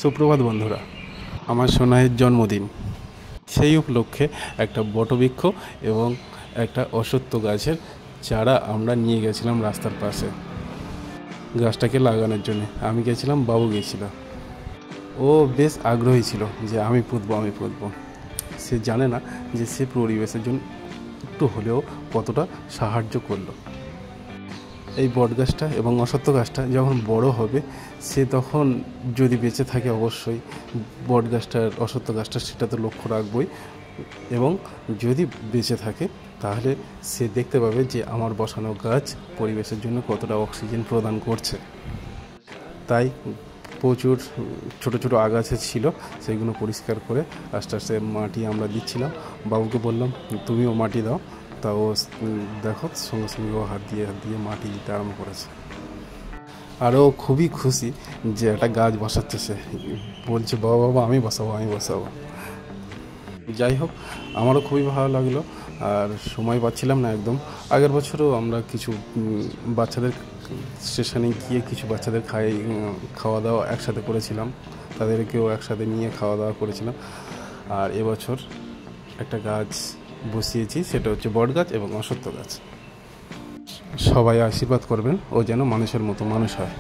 সুপ্রভাত বন্ধুরা, আমার সোনাইয়ের জন্মদিন। সেই উপলক্ষে একটা বটবৃক্ষ এবং একটা অশ্বত্থ গাছের চারা আমরা নিয়ে গেছিলাম রাস্তার পাশে গাছটাকে লাগানোর জন্য। আমি গেছিলাম, বাবু গেছিল। ও বেশ আগ্রহী ছিল যে আমি পুঁতবো। সে জানে না যে সে পরিবেশের জন্য একটু হলেও কতটা সাহায্য করলো। এই বট গাছটা এবং অশ্বত্থ গাছটা যখন বড় হবে, সে তখন যদি বেঁচে থাকে অবশ্যই বট গাছটার অশ্বত্থ গাছটা সেটা তো লক্ষ্য রাখবই, এবং যদি বেঁচে থাকে তাহলে সে দেখতে পাবে যে আমার বসানো গাছ পরিবেশের জন্য কতটা অক্সিজেন প্রদান করছে। তাই প্রচুর ছোট ছোট আগাছা ছিল, সেগুলো পরিষ্কার করে আস্তে আস্তে মাটি আমরা দিচ্ছিলাম। বাবুকে বললাম তুমিও মাটি দাও, তা ও দেখো সঙ্গে সঙ্গে ও হাত দিয়ে মাটি দিতে আরম্ভ করেছে। আরও খুবই খুশি যে একটা গাছ বসাচ্ছে। সে বলছে বাবা আমি বসাবো। যাই হোক, আমারও খুবই ভালো লাগলো, আর সময় পাচ্ছিলাম না একদম। আগের বছরও আমরা কিছু বাচ্চাদের স্টেশনে গিয়ে কিছু বাচ্চাদের খাওয়া দাওয়া একসাথে করেছিলাম, তাদেরকেও একসাথে নিয়ে খাওয়া দাওয়া করেছিলাম। আর এবছর একটা গাছ বসিয়েছি, সেটা হচ্ছে বট গাছ এবং অশ্বত্থ গাছ। সবাই আশীর্বাদ করবেন ও যেন মানুষের মতো মানুষ হয়।